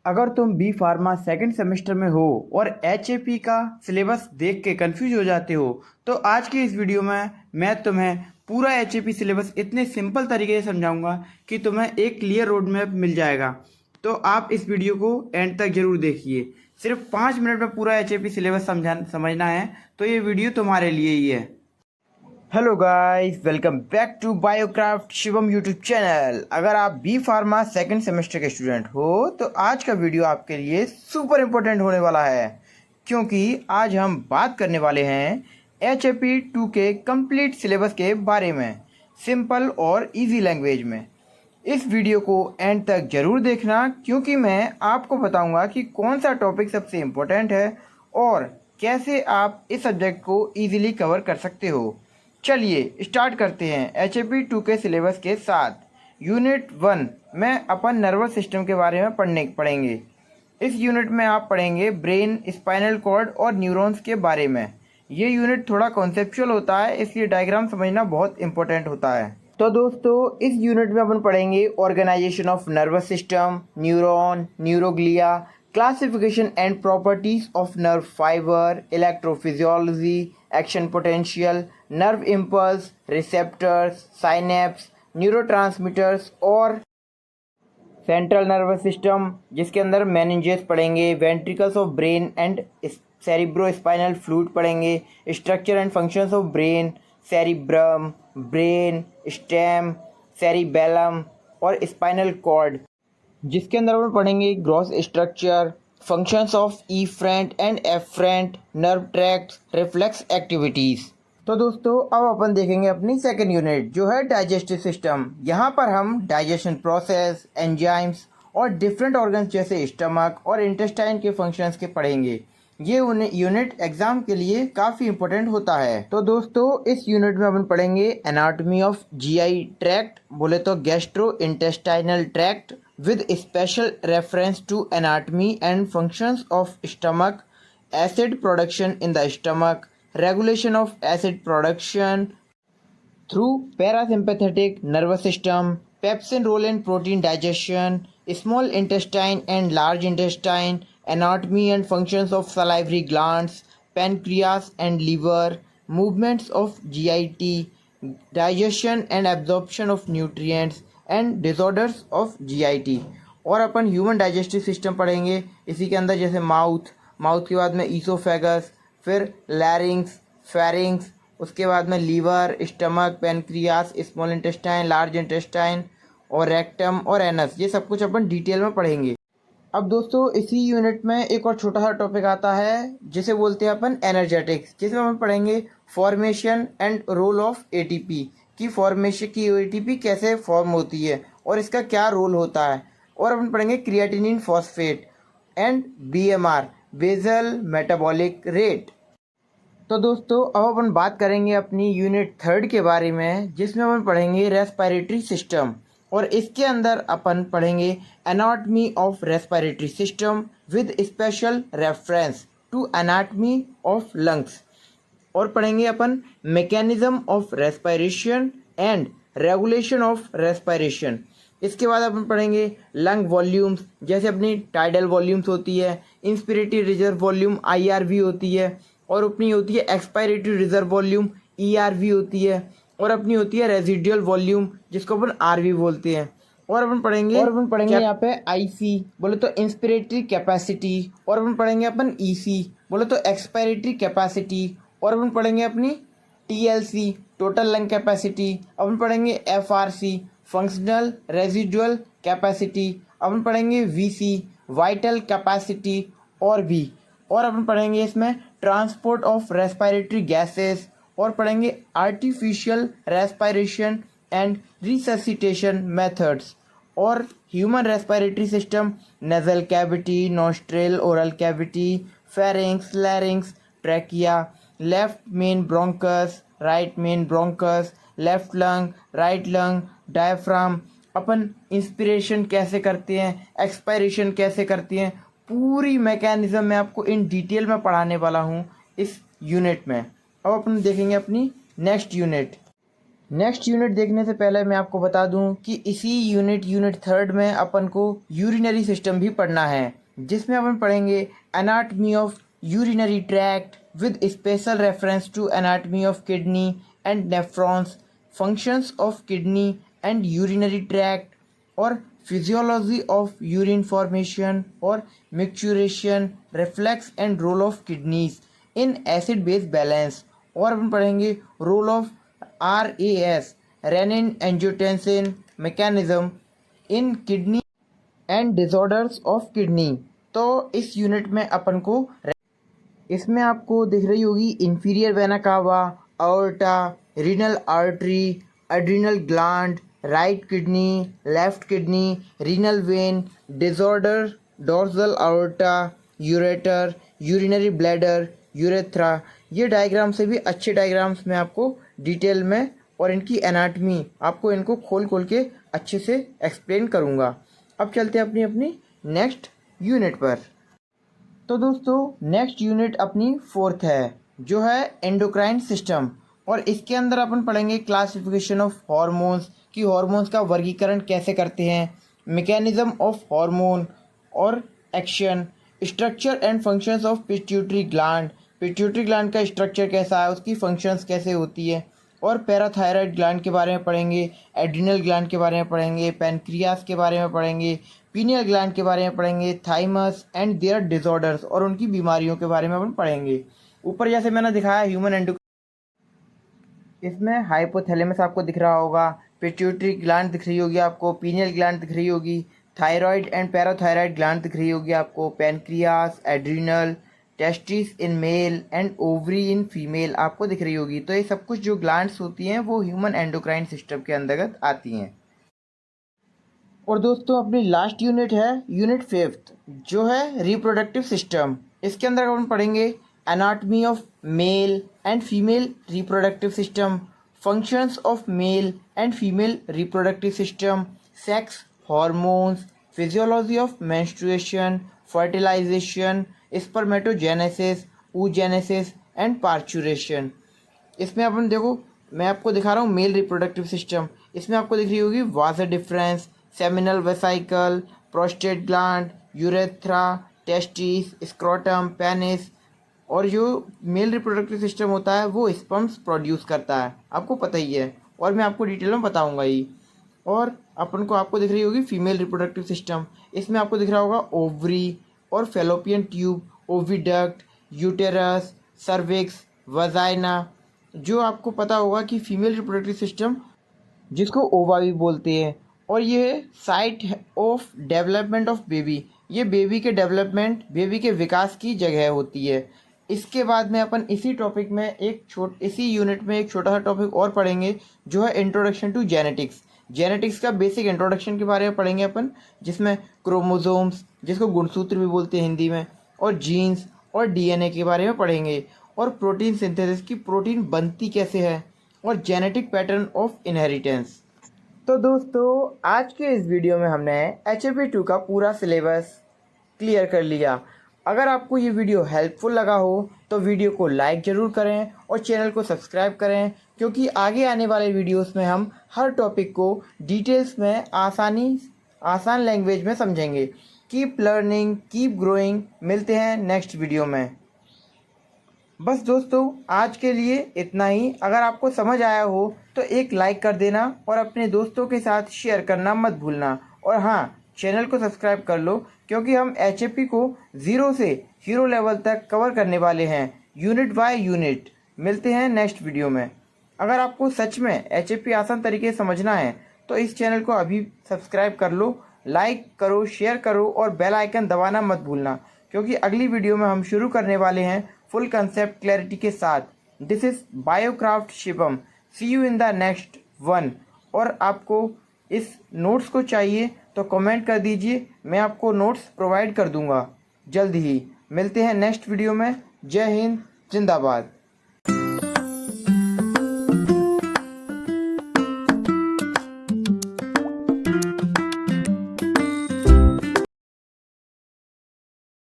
अगर तुम B pharma second semester में हो और एच का सिलेबस देख के कंफ्यूज हो जाते हो तो आज के इस वीडियो में मैं तुम्हें पूरा एच सिलेबस इतने सिंपल तरीके से समझाऊंगा कि तुम्हें एक क्लियर रोड मैप मिल जाएगा। तो आप इस वीडियो को एंड तक जरूर देखिए। सिर्फ 5 मिनट में पूरा एच सिलेबस समझना है, तो ये वीडियो तुम्हारे लिए ही है। Hello guys, welcome back to Biocraft Shivam YouTube channel. अगर आप बी फार्मा सेकंड सेमेस्टर के स्टूडेंट हो तो आज का वीडियो आपके लिए सुपर इम्पोर्टेंट होने वाला है, क्योंकि आज हम बात करने वाले हैं HAP2 के कंप्लीट सिलेबस के बारे में, सिंपल और इजी लैंग्वेज में। इस वीडियो को एंड तक ज़रूर देखना, क्योंकि मैं आपको बताऊंगा कि कौन सा टॉपिक सबसे इम्पोर्टेंट है और कैसे आप इस सब्जेक्ट को ईजिली कवर कर सकते हो। चलिए स्टार्ट करते हैं HAP2 के सिलेबस के साथ। यूनिट 1 में अपन नर्वस सिस्टम के बारे में पढ़ेंगे। इस यूनिट में आप पढ़ेंगे ब्रेन, स्पाइनल कॉर्ड और न्यूरॉन्स के बारे में। ये यूनिट थोड़ा कॉन्सेप्चुअल होता है, इसलिए डायग्राम समझना बहुत इंपॉर्टेंट होता है। तो दोस्तों, इस यूनिट में अपन पढ़ेंगे organisation of nervous system, neuron, neuroglia, classification and properties of nerve fibre, electrophysiology, action potential, nerve impulse, receptors, synapse, neurotransmitters और सेंट्रल नर्वस सिस्टम, जिसके अंदर मेनिंजेस पढ़ेंगे, ventricles of brain and cerebro spinal fluid पढ़ेंगे, structure and functions of brain, cerebrum, brain stem, cerebellum और spinal cord, जिसके अंदर अपन पढ़ेंगे gross structure, functions of efferent and afferent, nerve tract, reflex activities. तो दोस्तों, अब अपन देखेंगे अपनी सेकंड यूनिट, जो है डाइजेस्टिव सिस्टम। यहाँ पर हम डाइजेशन प्रोसेस, एंजाइम्स और डिफरेंट ऑर्गन्स जैसे स्टमक और इंटेस्टाइन के फंक्शंस के पढ़ेंगे। ये यूनिट एग्जाम के लिए काफ़ी इंपॉर्टेंट होता है। तो दोस्तों, इस यूनिट में अपन पढ़ेंगे एनाटॉमी ऑफ जीआई ट्रैक्ट, बोले तो gastro intestinal tract, with special reference to anatomy and functions of stomach, acid production in the stomach, regulation of acid production through parasympathetic nervous system, pepsin role in protein digestion, small intestine and large intestine, anatomy and functions of salivary glands, pancreas and liver, movements of GIT, digestion and absorption of nutrients and disorders of GIT. और अपन human digestive system पढ़ेंगे इसी के अंदर, जैसे mouth के बाद में ईसोफेगस, फिर लैरिंग्स, फेरिंग्स, उसके बाद में liver, stomach, pancreas, small intestine, large intestine और रेक्टम और एनस। ये सब कुछ अपन डिटेल में पढ़ेंगे। अब दोस्तों, इसी यूनिट में एक और छोटा सा टॉपिक आता है जिसे बोलते हैं अपन एनर्जेटिक्स, जिसमें अपन पढ़ेंगे formation and role of ATP की फॉर्मेशन की एटीपी कैसे फॉर्म होती है और इसका क्या रोल होता है। और अपन पढ़ेंगे creatinine phosphate and BMR, basal metabolic rate. तो दोस्तों, अब अपन बात करेंगे अपनी यूनिट 3 के बारे में, जिसमें अपन पढ़ेंगे रेस्पिरेटरी सिस्टम। और इसके अंदर अपन पढ़ेंगे anatomy of respiratory system with special reference to anatomy of lungs. और पढ़ेंगे अपन mechanism of respiration and regulation of respiration. इसके बाद अपन पढ़ेंगे लंग वॉल्यूम्स, जैसे अपनी टाइडल वॉल्यूम्स होती है, इंस्पिरेटरी रिजर्व वॉल्यूम IRV होती है, और अपनी होती है एक्सपायरेटरी रिजर्व वॉल्यूम ERV होती है, और अपनी होती है रेजिडुअल वॉल्यूम, जिसको अपन RV बोलते हैं। और अपन पढ़ेंगे यहाँ पे IC, बोले तो इंस्पिरेटरी कैपेसिटी, और अपन पढ़ेंगे अपन EC, बोले तो एक्सपायरेटरी कैपेसिटी, और अपन पढ़ेंगे अपनी TLC, टोटल लंग कैपेसिटी। अपन पढ़ेंगे FRC, फंक्शनल रेजिडुअल कैपेसिटी। अपन पढ़ेंगे VC, वाइटल कैपेसिटी और भी। और अपन पढ़ेंगे इसमें ट्रांसपोर्ट ऑफ रेस्पिरेटरी गैसेस, और पढ़ेंगे artificial respiration and resuscitation methods, और human respiratory system, nasal cavity, nostril, oral cavity, pharynx, larynx, trachea, left main bronchus, right main bronchus, left lung, right lung, diaphragm. अपन inspiration कैसे करते हैं, expiration कैसे करते हैं, पूरी मैकेनिज्म मैं आपको इन डिटेल में पढ़ाने वाला हूँ इस यूनिट में। अब अपन देखेंगे अपनी नेक्स्ट यूनिट, नेक्स्ट यूनिट देखने से पहले मैं आपको बता दूं कि इसी यूनिट थर्ड में अपन को यूरिनरी सिस्टम भी पढ़ना है, जिसमें अपन पढ़ेंगे anatomy of urinary tract with special reference to anatomy of kidney and nephrons, functions of kidney and urinary tract और फिजियोलॉजी ऑफ यूरिन फॉर्मेशन और micturition, reflex and role of kidneys in acid base balance. और अपन पढ़ेंगे role of RAS renin angiotensin mechanism in kidney and disorders of kidney. तो इस unit में अपन को इसमें आपको दिख रही होगी inferior vena cava, aorta, renal artery, adrenal gland, right kidney, left kidney, renal vein, disorder, dorsal aorta, ureter, urinary bladder, urethra. ये डायग्राम से भी अच्छे डायग्राम्स मैं आपको डिटेल में और इनकी एनाटमी आपको इनको खोल खोल के अच्छे से एक्सप्लेन करूँगा। अब चलते हैं अपनी अपनी नेक्स्ट यूनिट पर। तो दोस्तों नेक्स्ट यूनिट अपनी फोर्थ है, जो है एंडोक्राइन सिस्टम। और इसके अंदर अपन पढ़ेंगे क्लासिफिकेशन ऑफ हार्मोन्स, कि हार्मोन्स का वर्गीकरण कैसे करते हैं, मैकेनिज्म ऑफ हार्मोन और action, structure and functions of pituitary gland, pituitary gland का स्ट्रक्चर कैसा है, उसकी फंक्शंस कैसे होती है। और पैराथायराइड ग्लैंड के बारे में पढ़ेंगे, एड्रिनल ग्लैंड के बारे में पढ़ेंगे, पैनक्रियास के बारे में पढ़ेंगे, पीनियल ग्लैंड के बारे में पढ़ेंगे, थाइमस एंड देयर डिसऑर्डर्स और उनकी बीमारियों के बारे में अपन पढ़ेंगे। ऊपर जैसे मैंने दिखाया ह्यूमन एंडोक्राइन, इसमें हाइपोथैलेमस आपको दिख रहा होगा, पिट्यूटरी ग्लैंड दिख रही होगी आपको, पीनियल ग्लैंड दिख रही होगी, थायराइड एंड पैराथायराइड ग्लैंड दिख रही होगी आपको, pancreas, adrenal, testis in male and ovary in female आपको दिख रही होगी। तो ये सब कुछ जो ग्लैंड्स होती हैं वो ह्यूमन एंडोक्राइन सिस्टम के अंतर्गत आती हैं। और दोस्तों अपनी लास्ट यूनिट है यूनिट फिफ्थ, जो है रिप्रोडक्टिव सिस्टम। इसके अंदर अपन पढ़ेंगे anatomy of male and female reproductive system, functions of male and female reproductive system, sex, hormones, physiology of menstruation, fertilisation, spermatogenesis, oogenesis and parturition. इसमें अपन देखो, मैं आपको दिखा रहा हूँ मेल रिप्रोडक्टिव सिस्टम। इसमें आपको दिख रही होगी vas deferens, seminal vesicle, prostate gland, urethra, testis, scrotum, penis. और जो मेल रिप्रोडक्टिव सिस्टम होता है वो स्पर्म्स प्रोड्यूस करता है, आपको पता ही है, और मैं आपको डिटेल में बताऊंगा ही। और अपन को आपको दिख रही होगी फीमेल रिप्रोडक्टिव सिस्टम। इसमें आपको दिख रहा होगा ओवरी और fallopian tube, oviduct, uterus, cervix, vagina. जो आपको पता होगा कि फीमेल रिप्रोडक्टिव सिस्टम, जिसको ओवा भी बोलते हैं, और ये site of development of baby, ये बेबी के डेवलपमेंट, बेबी के विकास की जगह होती है। इसके बाद में अपन इसी टॉपिक में इसी यूनिट में एक छोटा सा टॉपिक और पढ़ेंगे, जो है इंट्रोडक्शन टू जेनेटिक्स। जेनेटिक्स का बेसिक इंट्रोडक्शन के बारे में पढ़ेंगे अपन, जिसमें क्रोमोसोम्स, जिसको गुणसूत्र भी बोलते हैं हिंदी में, और जीन्स और डीएनए के बारे में पढ़ेंगे, और प्रोटीन सिंथेसिस की प्रोटीन बनती कैसे है, और जेनेटिक पैटर्न ऑफ इनहेरिटेंस। तो दोस्तों आज के इस वीडियो में हमने HAP 2 का पूरा सिलेबस क्लियर कर लिया। अगर आपको ये वीडियो हेल्पफुल लगा हो तो वीडियो को लाइक ज़रूर करें और चैनल को सब्सक्राइब करें, क्योंकि आगे आने वाले वीडियोस में हम हर टॉपिक को डिटेल्स में आसान लैंग्वेज में समझेंगे। Keep learning, keep growing. मिलते हैं नेक्स्ट वीडियो में। बस दोस्तों आज के लिए इतना ही। अगर आपको समझ आया हो तो एक लाइक कर देना और अपने दोस्तों के साथ शेयर करना मत भूलना। और हाँ, चैनल को सब्सक्राइब कर लो, क्योंकि हम HAP को 0 से हीरो लेवल तक कवर करने वाले हैं, यूनिट बाय यूनिट। मिलते हैं नेक्स्ट वीडियो में। अगर आपको सच में HAP आसान तरीके से समझना है तो इस चैनल को अभी सब्सक्राइब कर लो, लाइक करो, शेयर करो और बेल आइकन दबाना मत भूलना, क्योंकि अगली वीडियो में हम शुरू करने वाले हैं फुल कंसेप्ट क्लैरिटी के साथ। This is Biocraft Shivam. See you in the next one. और आपको इस नोट्स को चाहिए तो कमेंट कर दीजिए, मैं आपको नोट्स प्रोवाइड कर दूंगा जल्द ही। मिलते हैं नेक्स्ट वीडियो में। जय हिंद, जिंदाबाद।